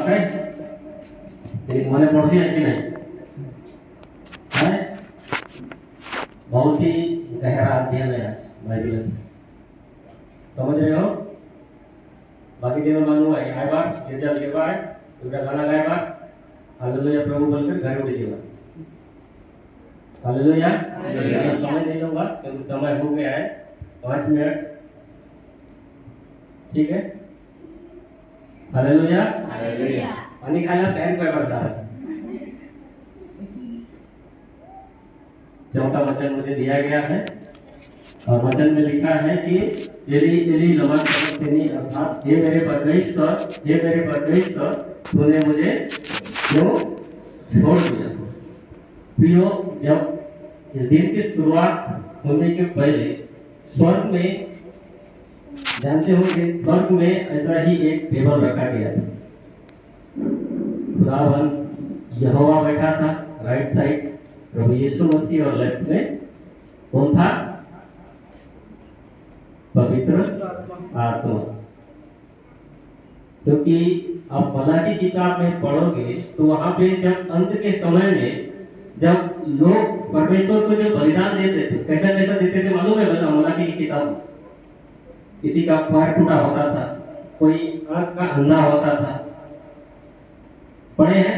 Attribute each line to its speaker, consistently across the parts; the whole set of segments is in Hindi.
Speaker 1: काय एक मने पड़ती है कि नहीं है? बहुत ही गहरा अध्ययन है बाइबल, समझ रहे हो? बाकी दिन मालूम है आए बार ये जब ये बार पूरा गाना गाए बार हालेलुया प्रभु बोलकर घर उठ जाएगा। हालेलुया। समय नहीं लूंगा क्योंकि समय हो गया है 5 मिनट, ठीक है? हालेलुया। पानी खाना सहन कर पड़ता है। चौथा वचन मुझे दिया गया है और वचन में लिखा है कि एली एली लमा सबक्तनी, अर्थात हे मेरे परमेश्वर तूने मुझे क्यों छोड़ दिया। प्रियो, जब इस दिन की शुरुआत होने के पहले स्वर्ग में, जानते हो कि स्वर्ग में ऐसा ही एक टेबल रखा गया था। खुदावन यहोवा बैठा था राइट साइड, प्रभु यीशु मसीह, और लेफ्ट में कौन था? पवित्र आत्मा। क्योंकि आप मलाकी किताब में पढ़ोगे तो वहां पे जब अंत के समय में जब लोग परमेश्वर को जो बलिदान देते थे, कैसा कैसा देते थे मालूम है? बता, मलाकी की किताब, किसी का पैर टूटा होता था, कोई आंख का अंधा होता था, पढ़े हैं?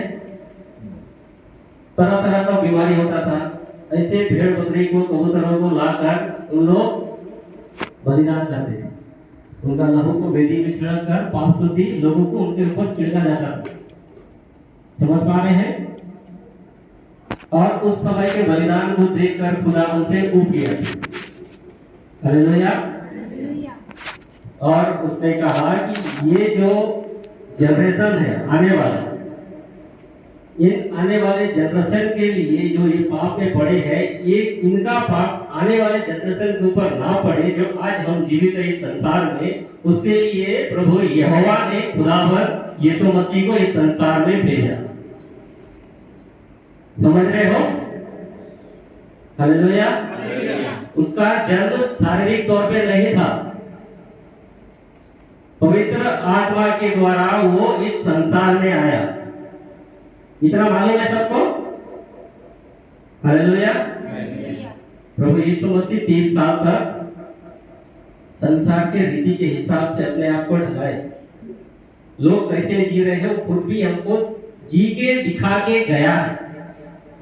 Speaker 1: तरह तरह का बीमारी होता था। ऐसे भेड़ बकरी को, कबूतरों को लाकर उन लोग बलिदान करते थे। उनका लहू को वेदी में छिड़क कर पाप शुद्धि लोगों को उनके ऊपर छिड़का जाता था। समझ पा रहे हैं? और उस समय के बलिदान को देखकर खुदा उनसे ऊब गया। हालेलुया। और उसने कहा कि ये जो जनरेशन है आने वाला, इन आने वाले जनरेशन के लिए जो ये पाप में पड़े हैं, ये इनका पाप आने वाले जनरेशन के ऊपर ना पड़े। जो आज हम जीवित है इस संसार में, उसके लिए प्रभु यहोवा ने खुदावन यीशु मसीह को इस संसार में भेजा। समझ रहे हो? हालेलुया। उसका जन्म शारीरिक तौर पे नहीं था, पवित्र आत्मा के द्वारा वो इस संसार में आया। इतना मालूम है सबको? हालेलुया। प्रभु यीशु मसीह 30 साल तक संसार के रीति के हिसाब से अपने आप को ढलाए। लोग कैसे जी रहे हैं खुद भी हमको जी के दिखा के गया है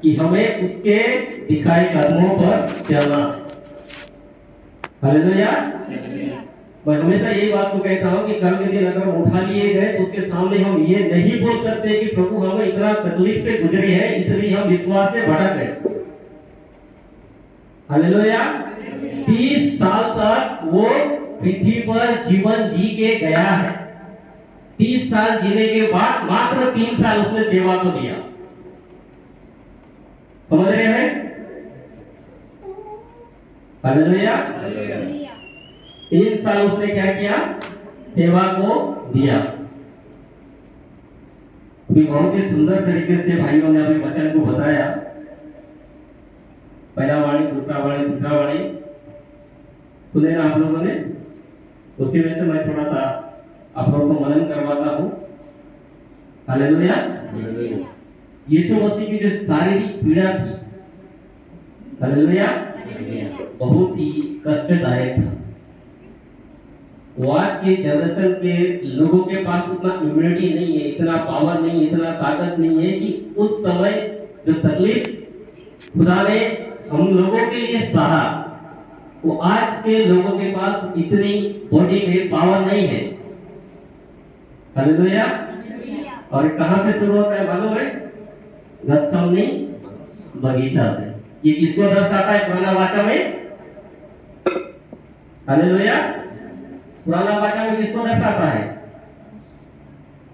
Speaker 1: कि हमें उसके दिखाए कदमों पर चलना। हालेलुया। मैं हमेशा यही बात को कहता हूँ कि कल के दिन अगर उठा लिए गए तो उसके सामने हम ये नहीं बोल सकते कि प्रभु हमें इतना तकलीफ से गुजरे हैं इसलिए हम विश्वास से भटक गए। हालेलुया। 30 साल तक वो पृथ्वी पर जीवन जी के गया है। 30 साल जीने के बाद मात्र 3 साल उसने सेवा को दिया। समझ रहे हैं? हालेलुया। 3 साल उसने क्या किया? सेवा को दिया। भी बहुत ही सुंदर तरीके से भाइयों ने अभी वचन को बताया। पहला वाणी, दूसरा वाणी, तीसरा वाणी सुने ना आप लोगों ने? उसी में से मैं थोड़ा सा आप लोगों को मनन करवाता हूँ। हालेलुया। यीशु मसीह की जो शारीरिक पीड़ा थी, हालेलुया, बहुत ही कष्टदायक था। वो आज के जनरेशन के लोगों के पास उतना इम्यूनिटी नहीं है, इतना पावर नहीं है, इतना ताकत नहीं है कि उस समय जो तकलीफ खुदा ने हम लोगों के लिए सहा, वो आज के लोगों के पास इतनी बॉडी में पावर नहीं है। हालेलुया। और कहां से शुरू होता है मालूम है? गतसमनी बगीचा से। ये किसको दर्शाता है पुराना वाचा में? हालेलुया। पुराना वाचा में किसको दर्शाता है?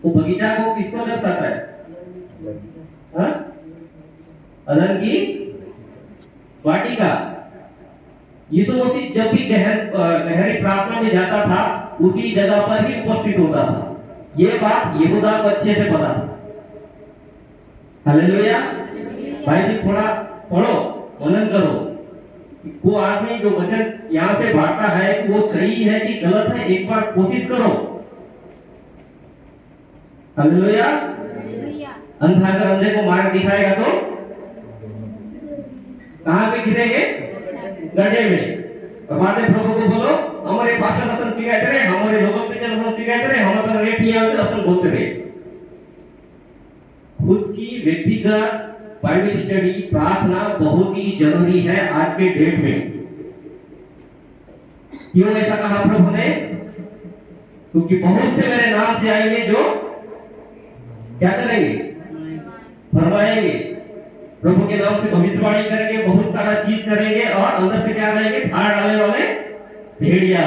Speaker 1: वो बगीचा को किसको दर्शाता है? अदन की वाटिका। यीशु मसीह जब भी गहरी प्रार्थना में जाता था उसी जगह पर ही उपस्थित होता था। ये बात यहूदा को अच्छे से पता था। हालेलुया। भाई जी थोड़ा पढ़ो, मनन करो। वो आदमी जो वचन यहाँ से बांटता है कि वो सही है कि गलत है, एक बार कोशिश करो। हालेलुया।
Speaker 2: हालेलुया।
Speaker 1: अंधा अगर अंधे को मार्ग दिखाएगा तो कहाँ पे गिरेंगे? गड्ढे में। और माने प्रभु को बोलो हमारे भाषा दर्शन सिखाते रहे, हमारे लोगों पे दर्शन सिखाते रहे, हम अपना रेट लिया दर्शन बोलते रहे। खुद की व्यक्तिगत बाइबल स्टडी प्रार्थना बहुत ही जरूरी है आज के डेट में। क्यों ऐसा कहा प्रभु ने? क्योंकि बहुत से मेरे नाम से आएंगे जो क्या करेंगे? फरमाएंगे, प्रभु के नाम से भविष्यवाणी करेंगे, बहुत सारा चीज करेंगे और अंदर से क्या रहेंगे? फाड़ डालने वाले भेड़िया।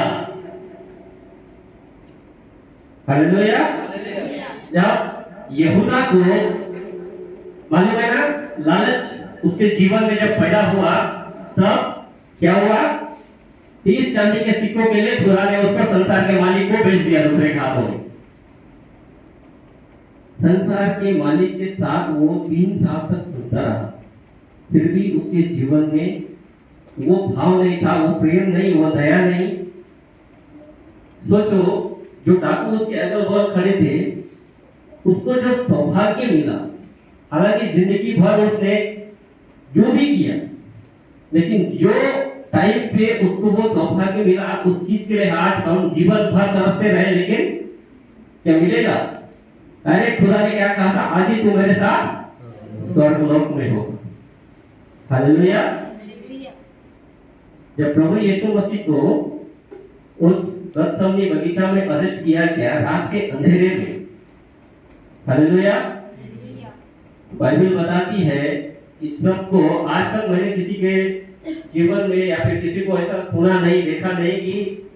Speaker 1: हालेलुया। जब यहूदा को मालूम है ना, लालच उसके जीवन में जब पैदा हुआ तब क्या हुआ? 30 चांदी के सिक्कों के लिए खुदा ने उसको संसार के मालिक को बेच दिया दूसरे के हाथों में। संसार के मालिक के साथ वो 3 साल तक घूमता रहा, फिर भी उसके जीवन में वो भाव नहीं था, वो प्रेम नहीं, वो दया नहीं। सोचो, जो डाकू उसके अगल बगल खड़े थे, उसको जो सौभाग्य मिला, हालांकि जिंदगी भर उसने जो भी किया, लेकिन जो टाइम पे उसको वो सौभाग्य मिला, उस चीज के लिए आज हम जीवन भर तरसते रहे, लेकिन क्या मिलेगा? अरे खुदा ने क्या कहा था? आज ही तू मेरे साथ स्वर्गलोक में हो। हालेलुया। जब प्रभु यीशु मसीह को उस गतसमनी बगीचा में अरेस्ट किया गया रात के अंधेरे में, हालेलुया, बाइबल बताती है कि सबको, आज तक मैंने किसी के जीवन में या फिर किसी को ऐसा सुना नहीं, देखा नहीं कि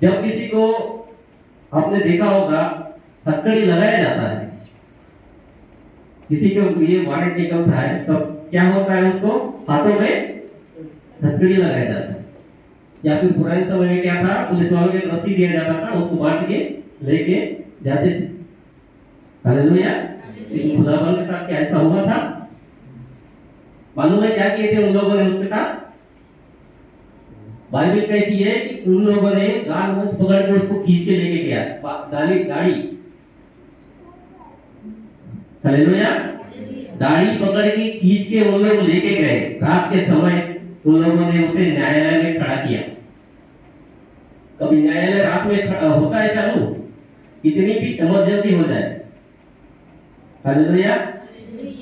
Speaker 1: जब किसी को आपने देखा होगा हथकड़ी लगाया जाता है, किसी के लिए वारंट निकलता है, तब क्या होता है? उसको हाथों में हथकड़ी लगाया जाता है। या फिर पुराने समय में क्या था? पुलिस वालों को एक रस्सी दिया जाता था, उसको बांट के लेके जाते थे। हालेलुया। लेकिन खुदाबंद के साथ क्या ऐसा हुआ था? मालूम है क्या किए थे उन लोगों ने उसके साथ? बाइबल कहती है कि उन लोगों ने गाल मूंछ पकड़ के उसको खींच के लेके गया, दाढ़ी, हालेलुया, दाढ़ी पकड़ के खींच के उन लोग लेके गए। रात के समय उन लोगों ने उसे न्यायालय में खड़ा किया। कभी न्यायालय रात में होता है चालू, कितनी भी इमरजेंसी हो जाए, हालेलुया,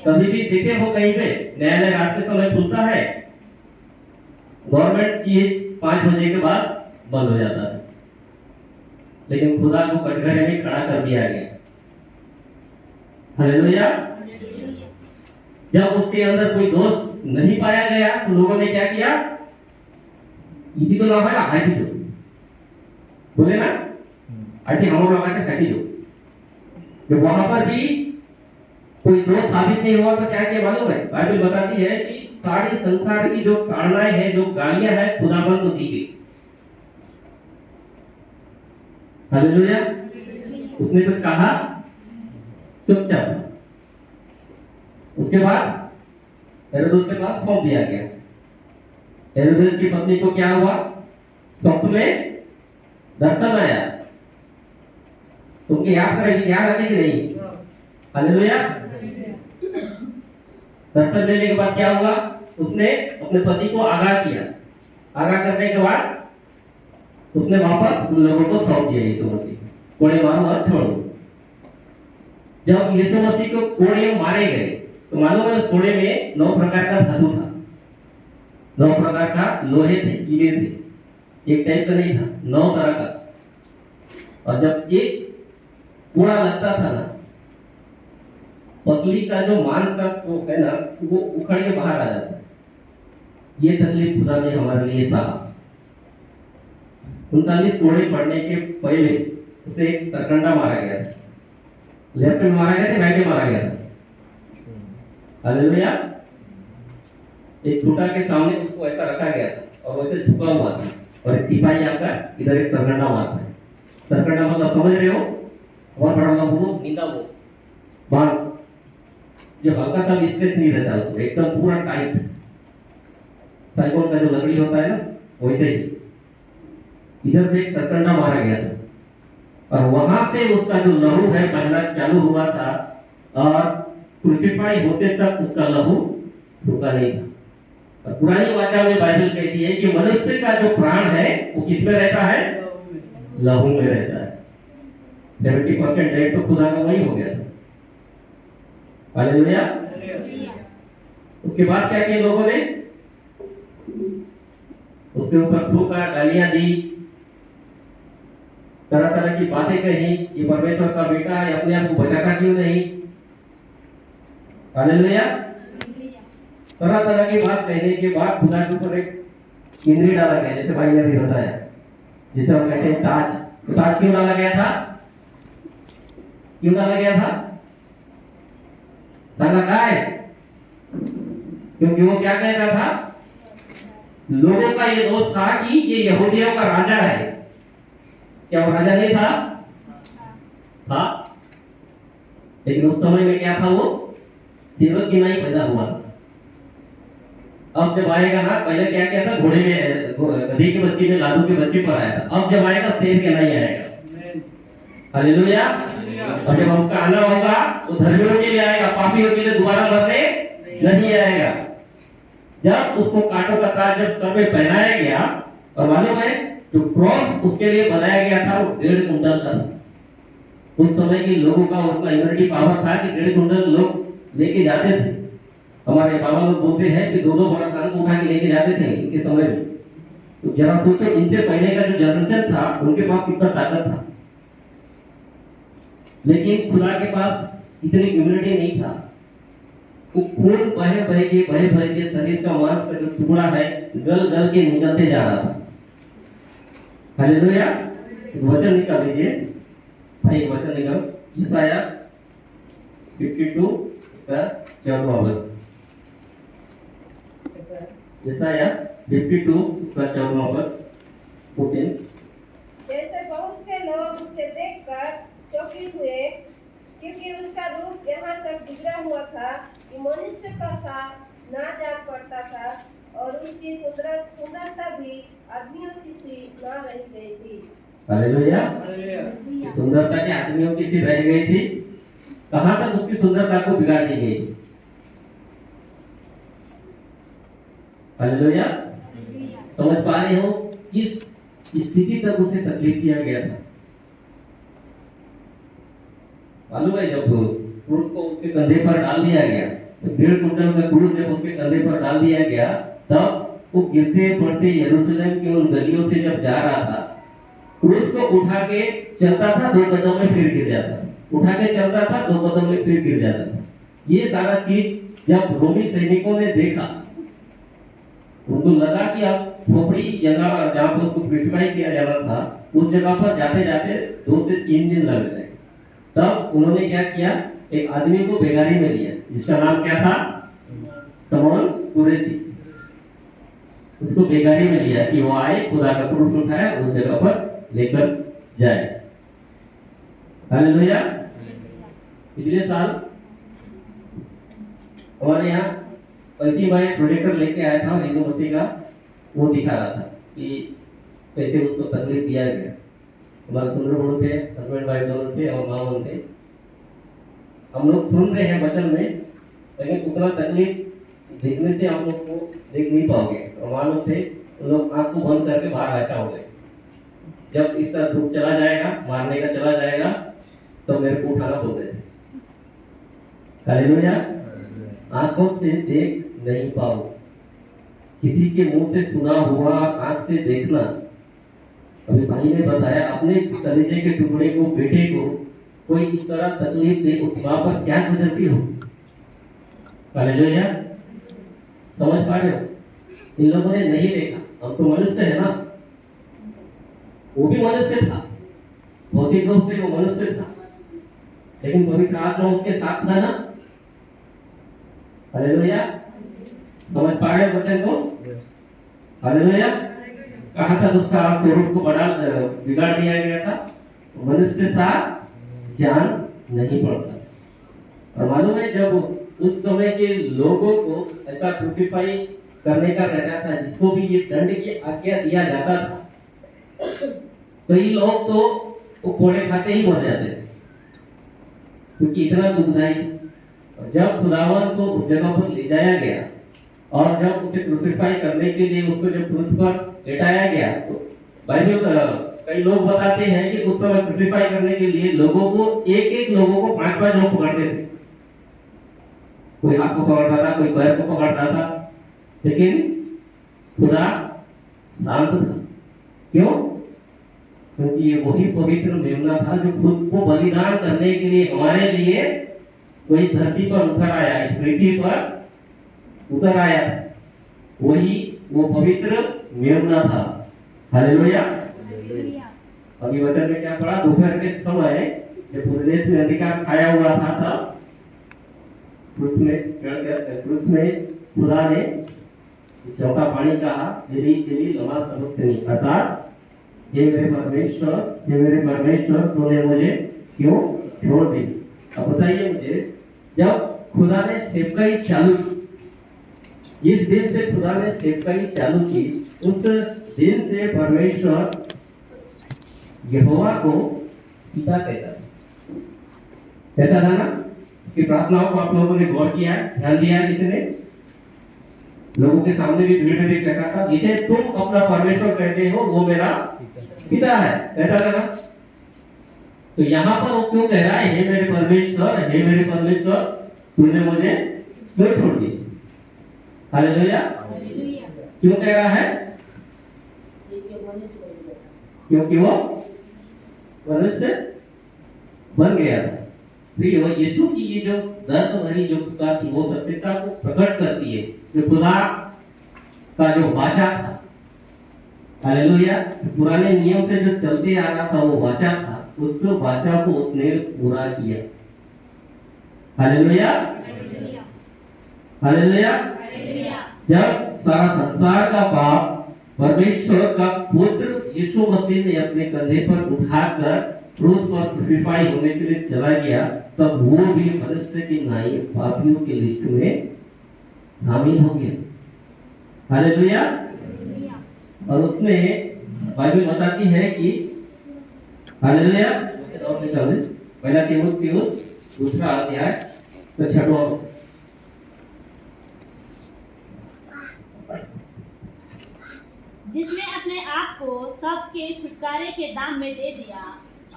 Speaker 1: कभी भी देखे हो कहीं पे न्यायालय रात के समय खुलता है? गवर्नमेंट चीज 5 बजे के बाद बंद हो जाता है, लेकिन खुदा को कटघरे में खड़ा कर दिया गया। हालेलुया। जब उसके अंदर कोई दोष नहीं पाया गया तो लोगों ने क्या किया? इति तो लगा हाटी दो, बोले ना, हाटी हम लोग लगा के हाटी दो। जब वहां पर भी कोई दोष साबित नहीं हुआ तो क्या किया मालूम है? बाइबल बताती है कि सारे संसार की जो ताड़नाएं हैं, जो गालियां हैं, खुदाबंद को दी गई। हालेलुया। उसने कुछ कहा, चुपचाप। उसके बाद हेरोदेस के पास सौंप दिया गया। हेरोदेस की पत्नी को क्या हुआ? स्वप्न में दर्शन आया। तुमको याद करेगी, याद आती कि नहीं? हालेलुया। दर्शन लेने के बाद क्या हुआ? उसने अपने पति को आगाह किया। आगाह करने के बाद उसने वापस उन लोगों को सौंप दिया यीशु मसीह, कोड़े मारो और छोड़ो। जब यीशु मसीह को कोड़े मारे गए तो मालूम है उस कोड़े में 9 प्रकार का धातु था, 9 प्रकार का लोहे थे, कीड़े थे, एक टाइप का नहीं था, 9 तरह का। और जब एक कोड़ा लगता था ना, पसली का जो मांस का वो है ना, वो उखड़ के बाहर आ जाता है। ये तकलीफ खुदा ने हमारे लिए सहा। 39 कोड़े पड़ने के पहले उसे एक सरकंडा मारा गया था, लेफ्ट में मारा गया था, राइट में मारा गया था। हालेलुया। एक खूंटा के सामने उसको ऐसा रखा गया था और वैसे झुका हुआ था, और एक सिपाही आकर इधर एक सरकंडा मारता है। सरकंडा मतलब समझ रहे हो? और बड़ा वो नींदा वो बांस, जब हल्का सा भी स्ट्रेच नहीं रहता उसमें, एकदम पूरा टाइट, साइकोन का जो लकड़ी होता है ना, वैसे ही इधर पे एक सरकंडा मारा गया था। और वहां से उसका जो लहू है बहना चालू हुआ था और क्रूसिफाई होते तक उसका लहू रुका नहीं था। और पुरानी वाचा में बाइबल कहती है कि मनुष्य का जो प्राण है वो किसमें रहता है? लहू में रहता है। 70% डेट तो खुदा का वही हो गया था। हालेलुया। उसके बाद क्या किया लोगों ने? उसके ऊपर थूका, गालियां दी, तरह तरह की बातें कही, ये परमेश्वर का बेटा है, अपने आप को बचाता क्यों नहीं? हालेलुया। तरह तरह की बात कहने के बाद खुदा के ऊपर एक इंद्री डाला गया, जैसे भाई ने भी बताया, जिसे हम कहते हैं ताज। तो ताज क्यों डाला गया था? क्यों डाला गया था? सांगा काय? क्योंकि वो क्या कहता था? लोगों का ये दोष था कि ये यहूदियों का राजा है। क्या वो राजा नहीं था? था। लेकिन उस समय में क्या था? वो सेवक की नहीं पैदा हुआ। अब जब आएगा ना, पहले क्या किया था? घोड़े में, गधी के बच्चे में, लालू के बच्चे पर आया था। अब जब आएगा शेर के नहीं आएगा। हालेलुया। और जब उसका आना होगा तो धर्मियों के लिए आएगा, पापियों के लिए दोबारा मरने नहीं आएगा। जब उसको कांटों का ताज जब सर पे पहनाया गया, और मालूम है जो क्रॉस उसके लिए बनाया गया था वो 1.5 कुंटल का था। उस समय के लोगों का उतना इम्यूनिटी पावर था कि 1.5 कुंटल लोग लेके जाते थे। हमारे बाबा लोग बोलते हैं कि 2-2 बड़ा कान उठा के लेके जाते थे इनके समय में। तो जरा सोचो, इनसे पहले का जो जनरेशन था उनके पास कितना ताकत था। लेकिन खुदा के पास इतनी इम्यूनिटी नहीं था। वो खून बहे के शरीर का मांस का जो टुकड़ा है गल गल के निकलते जा रहा था। हालेलुया। वचन निकाल लीजिए भाई, वचन निकाल। यशाया 52 का 14वां वचन। यशाया 52 का 14वां वचन। 14।
Speaker 2: जैसे बहुत से लोग उसे देखकर चकित हुए, क्योंकि उसका रूप यहाँ तक बिगड़ा हुआ था कि मनुष्य का सा ना जान पड़ता था, और उसकी सुंदरता भी आदमियों की सी ना रह गई थी।
Speaker 1: हालेलुया। सुंदरता के आदमियों की सी रह गई थी। कहां तक उसकी सुंदरता को बिगाड़ दी गई थी? हालेलुया। समझ पा रहे हो किस स्थिति तक उसे तकलीफ दिया गया था? मालूम है जब क्रूस को उसके कंधे पर डाल दिया गया, तो 1.5 कुंटल का क्रूस जब उसके कंधे पर डाल दिया गया, तब वो गिरते पड़ते यरूशलेम की उन गलियों से जब जा रहा था, क्रूस को उठा के चलता था, 2 कदम में फिर गिर जाता था। उठा के चलता था, 2 कदम में फिर गिर जाता था। ये सारा चीज जब रोमी सैनिकों ने देखा, उनको लगा कि अब खोपड़ी जगह जहाँ पर उसको क्रूसिफाई किया जाना था, उस जगह पर जाते जाते 2 से 3 दिन लग गए। तब उन्होंने क्या किया? एक आदमी को बेगारी में लिया, जिसका नाम क्या था? शमौन कुरेशी। उसको बेगारी में लिया कि वो आए, खुदा का क्रूस उठाया, उस जगह पर लेकर जाए। हालेलुया। पिछले साल हमारे यहाँ ऐसी भाई प्रोजेक्टर लेके आया था, यीशु मसीह का वो दिखा रहा था कि कैसे उसको तकलीफ दिया गया। हमारे सुंदर बड़ो थे, हस्बैंड वाइफ दोनों थे और माँ थे। हम लोग सुन रहे हैं वचन में, लेकिन उतना तकलीफ देखने से हम लोग को देख नहीं पाओगे। और माँ लोग थे, उन लोग आँख को बंद करके बाहर ऐसा हो गए। जब इसका दुख चला जाएगा, मारने का चला जाएगा, तो मेरे को उठाना बोलते थे। हालेलुया। आंखों से देख नहीं पाओ, किसी के मुंह से सुना हुआ आंख से देखना। अभी भाई ने बताया, अपने कलेजे के टुकड़े को, बेटे को कोई इस तरह तकलीफ दे, उस माँ पर क्या गुजरती हो। हालेलुया। समझ पा रहे हो? इन लोगों ने नहीं देखा। हम तो मनुष्य है ना, वो भी मनुष्य था, भौतिक रूप से वो मनुष्य था, लेकिन पवित्र आत्मा उसके साथ था ना। हालेलुया। समझ पा रहे हो वचन को? हालेलुया। कहां तक उसका स्वरूप को बिगाड़ दिया गया था? मनुष्य सा जान नहीं पड़ता। और मालूम है जब उस समय के लोगों को ऐसा क्रूसिफाई करने का रहता था, जिसको भी ये दंड की आज्ञा दिया जाता था, कई लोग तो वो कोड़े खाते ही मर जाते थे, क्योंकि इतना दुखदाई। जब खुदावन को उस जगह पर ले जाया गया और जब उसे क्रूसिफाई करने के लिए उसको जब क्रूस पर लेटाया गया, तो बाइबल कई लोग बताते हैं कि उस समय क्रूसिफाई करने के लिए लोगों को एक लोगों को 5-5 लोग पकड़ते थे। कोई हाथ को पकड़ता था, कोई पैर को पकड़ता था, लेकिन खुदा शांत था। क्यों? क्योंकि ये वही पवित्र मेमना था जो खुद को बलिदान करने के लिए हमारे लिए वो इस धरती पर उतर आया, इस पृथ्वी पर उतर आया। वही वो पवित्र मेमना था। हालेलुया। अभी वचन में क्या पढ़ा? दोपहर के समय जब पूरे देश में अंधकार छाया हुआ था तब क्रूस में खुदा ने चौका पानी कहा, एली एली लमा सबक्तनी, अर्थात हे मेरे परमेश्वर तूने मुझे क्यों छोड़ दी। अब बताइए मुझे, जब खुदा ने सेवकाई चालू की, जिस दिन से खुदा ने सेवकाई चालू की, उस दिन से परमेश्वर यहोवा को पिता कहता था ना। इसकी प्रार्थनाओं को आप लोगों ने गौर किया, ध्यान दिया है किसी ने? लोगों के सामने भी भीड़ में भी कहता था, जिसे तुम अपना परमेश्वर कहते हो वो मेरा पिता है, कहता था ना। तो यहाँ पर वो क्यों कह रहा है, हे मेरे परमेश्वर तूने मुझे क्यों छोड़ दी? हालेलुया। क्यों कह रहा है? क्योंकि वो मनुष्य बन गया था। प्रिय, यीशु की ये जो दर्द भरी जो पुकार थी, वो सत्यता को प्रकट करती है, जो खुदा का जो वाचा था। हालेलुया। पुराने नियम से जो चलते आ रहा था वो वाचा था, उस वाचा को उसने पूरा किया। Hallelujah, hallelujah. जब सारा संसार का पाप परमेश्वर का पुत्र यीशु मसीह ने अपने कंधे पर उठाकर क्रूस पर क्रूसिफाई होने के लिए चला गया, तब वो भी मनुष्य की नाई पापियों की लिस्ट में शामिल हो गया। हालेलुया। और उसने बाइबल बताती है कि हालेलुया, पहला तीमुथियुस 2 अध्याय तो 6वां,
Speaker 3: जिसने अपने आप को सबके छुटकारे के दाम में दे दिया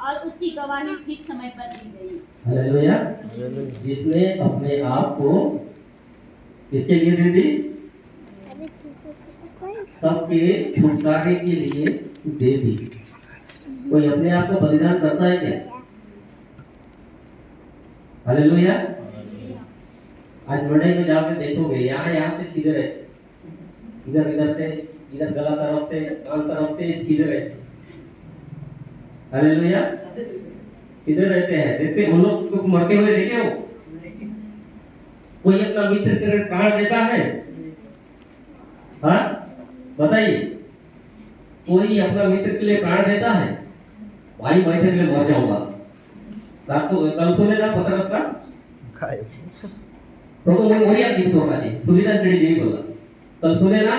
Speaker 3: और उसकी गवाही ठीक समय पर दी गई।
Speaker 1: हालेलुया। जिसने अपने आप को किसके लिए दे दी? सबके छुटकारे के लिए दे दी। कोई अपने आप को बलिदान करता है क्या? हालेलुया। आज मंडई में जाके देखोगे, यहाँ से सीधे रहते, इधर से, इधर गला तरफ से, कान तरफ से सीधे रहते। हालेलुया। सीधे रहते हैं। देखते हम लोग को मरते हुए देखे हो? कोई अपना मित्र के लिए प्राण देता है? हाँ, बताइए, कोई अपना मित्र के लिए प्राण देता है? भाई मैं तेरे लिए मर जाऊंगा। रात को कल सुने ना पतरस का प्रभु मैं मोरिया की तो काजी सुविधा चढ़ी जी बोला, कल सुने ना?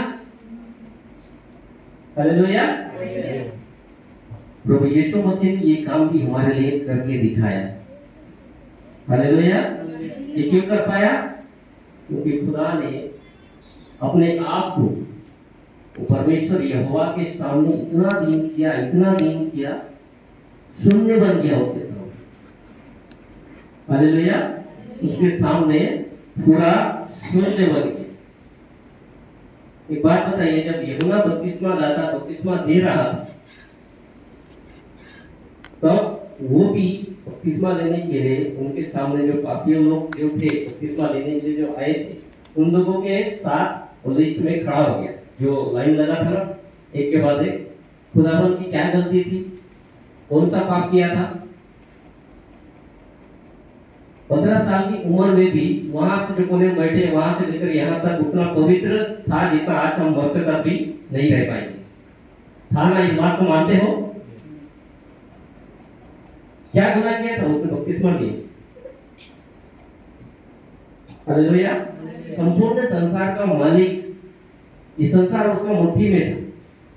Speaker 1: हालेलुया। प्रभु यीशु मसीह ने ये काम भी हमारे लिए करके दिखाया। हालेलुया। ये क्यों कर पाया? क्योंकि खुदा ने अपने आप को परमेश्वर यहोवा के सामने इतना दीन किया, शून्य बन गया उसके सामने। हालेलुया। उसके सामने पूरा शून्य बन गया। एक बात बताइए, जब यूहन्ना बपतिस्मा दे रहा था, तब वो भी बपतिस्मा लेने के लिए उनके सामने जो पापी लोग जो थे बपतिस्मा लेने के लिए जो आए थे, उन लोगों के साथ वो लिस्ट में खड़ा हो गया, जो लाइन लगा था ना, एक के बाद एक। खुदावन की क्या गलती थी? कौन सा पाप किया था? 15 साल की उम्र में भी वहां से जो कोने में बैठे, वहां से लेकर यहाँ तक उतना पवित्र था जितना आज हम मरते तक भी नहीं रह पाएंगे। था ना? इस बात को मानते हो? क्या गुनाह किया था उसने? बपतिस्मा ली। हालेलुया। संपूर्ण संसार का मालिक, इस संसार उसका मुट्ठी में था,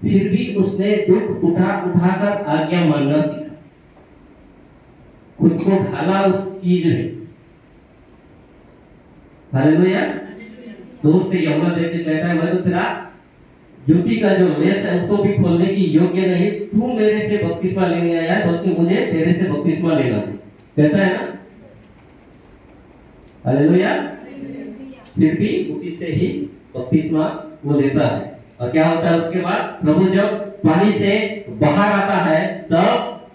Speaker 1: फिर भी उसने दुख उठाकर आज्ञा मानना सीखा। खुद को ढाला उस चीज में। हालेलुया। दूर से यहोवा देख के कहता है मैं तो तेरा जूती का जो लेस है उसको भी खोलने की योग्य नहीं, तू मेरे से बपतिस्मा लेने आया है, बल्कि मुझे तेरे से बपतिस्मा लेना है, कहता है ना। हालेलुया। फिर भी उसी से ही बपतिस्मा वो लेता है। और क्या होता है उसके बाद, प्रभु जब पानी से बाहर आता है तब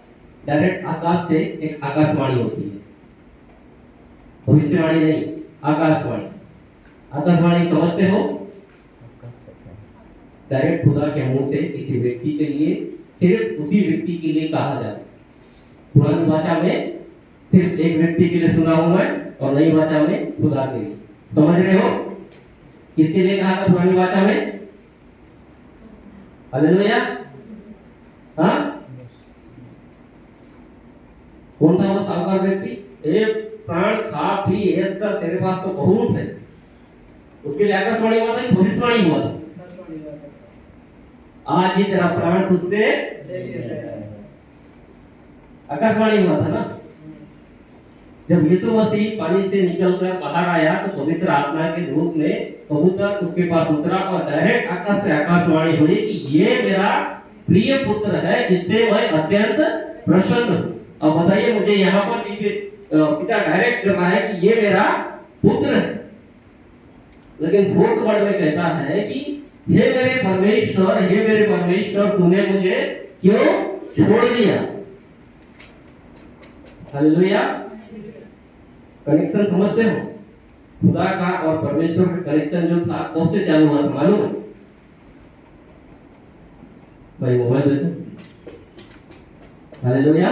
Speaker 1: डायरेक्ट आकाश से एक आकाशवाणी होती है, भविष्यवाणी नहीं, आकाशवाणी। आकाशवाणी समझते हो? डायरेक्ट खुदा के मुंह से किसी व्यक्ति के लिए, सिर्फ उसी व्यक्ति के लिए कहा जाए। पुरानी वाचा में सिर्फ एक व्यक्ति के लिए सुना हूं मैं, और नई वाचा में खुदा के लिए। समझ रहे हो? किसके लिए कहा था पुरानी वाचा में? हालेलुया। हाँ, कौन था वो सावकार व्यक्ति? एक प्राण खा पी ऐश कर, तेरे पास तो बहुत है। उसके लिए आकाशवाणी हुआ था कि भविष्यवाणी हुआ था? आज ही तेरा प्राण तुझसे आकाशवाणी हुआ था ना। जब यीशु मसीह पानी से निकलकर बाहर आया तो पवित्र आत्मा के रूप में कबूतर उसके पास उतरा और डायरेक्ट आकाश से आकाशवाणी हुई कि ये मेरा प्रिय पुत्र है, जिससे मैं अत्यंत प्रसन्न हूं। अब बताइए मुझे, यहाँ पर पिता डायरेक्ट कर रहा है कि ये मेरा पुत्र है, लेकिन फोर्थ वर्ड में कहता है कि हे मेरे परमेश्वर, हे मेरे परमेश्वर, तूने मुझे क्यों छोड़ दिया? हालेलुया। कनेक्शन समझते हो? खुदा का और परमेश्वर का कनेक्शन जो था कब से चालू हुआ था मालूम है? भाई मोबाइल देखो। हालेलुया।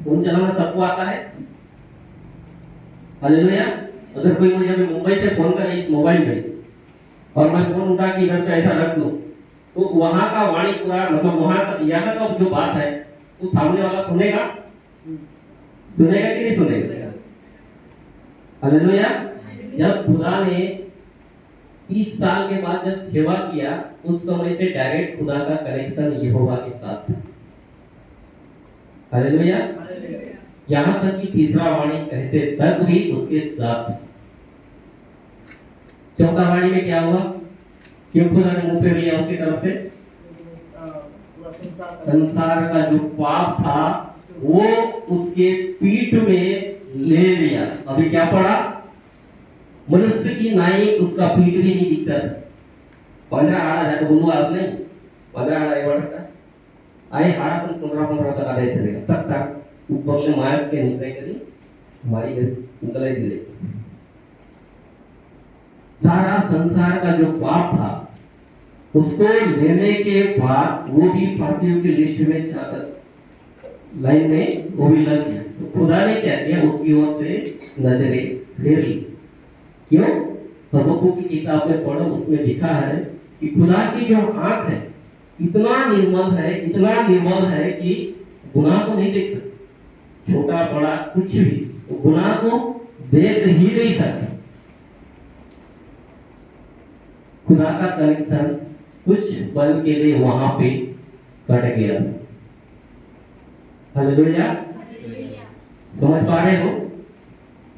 Speaker 1: फोन चलाना सबको आता है? हालेलुया। अगर कोई मुझे अभी मुंबई से फोन करे इस मोबाइल में और मैं फोन उठा के इधर पे ऐसा रख दूं, तो वहां का वाणी पूरा, मतलब वहां का यहाँ का जो बात है वो सामने वाला सुनेगा? सुनेगा कि नहीं सुनेगा? हालेलुया। जब खुदा ने 30 साल के बाद जब सेवा किया, उस समय से डायरेक्ट खुदा का कनेक्शन यहोवा के साथ था। हालेलुया। यहाँ तक कि तीसरा वाणी कहते तक भी उसके साथ। चौथा वाणी में क्या हुआ? क्यों खुदा ने मुंह फेर लिया उसकी तरफ से? संसार का जो पाप था वो उसके पीठ में ले लिया। अभी क्या पड़ा? मनुष्य की नाई उसका पीठ भी नहीं दिखता था। 15 हाड़ा जाके बोलू आज नहीं, 15 हाड़ा एवढा आहे हाड़ा पण 15 तक आले थे तक तक ऊपर ले मार्स के निकले करी हमारी घर निकले दिले। सारा संसार का जो पाप था उसको लेने के बाद वो भी पापियों की लिस्ट में जाकर लाइन में वो भी लग गया। तो खुदा ने क्या किया? उसकी ओर से नजरें फेर ली। क्यों? हबक्कुक की किताब में पढ़ो, उसमें लिखा है कि खुदा की जो आंख है इतना निर्मल है, इतना निर्मल है कि गुनाह को नहीं देख सकते, छोटा बड़ा कुछ भी, तो गुनाह को देख ही नहीं सकते। खुदा का कनेक्शन कुछ पल के लिए वहां पे कट गया। हालेलुया। समझ पा रहे हो?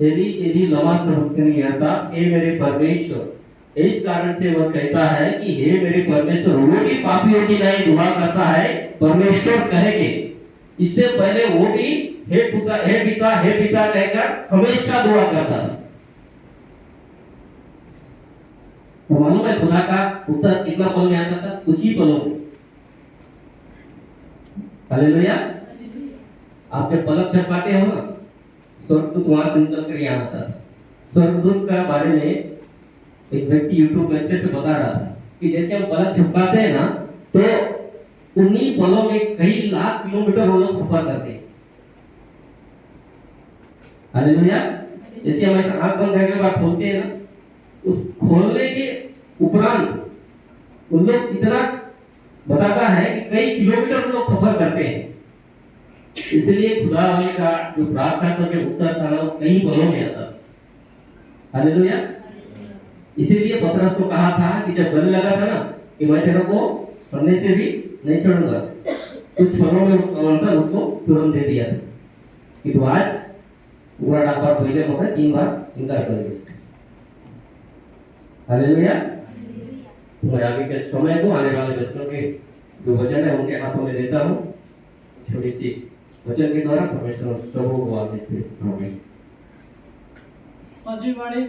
Speaker 1: यदि लमा सर्वज्ञता, हे मेरे परमेश्वर, इस कारण से वह कहता है कि हे मेरे परमेश्वर, वो भी पापियों की नहीं दुआ करता है परमेश्वर कहेंगे। इससे पहले वो भी हे पिता, हे पिता, हे पिता कहकर हमेशा दुआ करता था। तो मालूम है खुदा का उत्तर कितना पल में आता था? कुछ ही पलों में। हालेलुया। आप जब पलक झपकाते हो ना, स्वर्गदूत वहां से निकल कर यहाँ आता था। स्वर्गदूत का बारे में एक व्यक्ति यूट्यूब में अच्छे से बता रहा था कि जैसे हम पलक झपकाते हैं ना, तो उन्हीं पलों में कई लाख किलोमीटर वो लोग सफर करते हैं। हालेलुया। जैसे हम ऐसा आंख बंद करके बात खोलते हैं ना, उस खोलने के उपरांत उन लोग इतना बताता है कि कई किलोमीटर लोग सफर करते हैं। इसलिए खुदा का जो प्रार्थना करके उत्तर था ना, कई पलों में आता था। हालेलुया। इसीलिए पतरस को कहा था कि जब गले लगा था ना कि मैं तेरे को मरने से भी नहीं छोड़ूंगा, कुछ क्षणों में उसका आंसर उसको तुरंत दे दिया कि तू आज पूरा डाब्बा पहले मगर 3 बार इनकार करेगी। हालेलुया। मैं आगे के समय को आने वाले वचनों के जो वचन है उनके हाथों में देता हूँ। छोटी सी वचन के द्वारा परमेश्वर सबों को आशीष दे। आमीन।
Speaker 4: पांचवी वाणी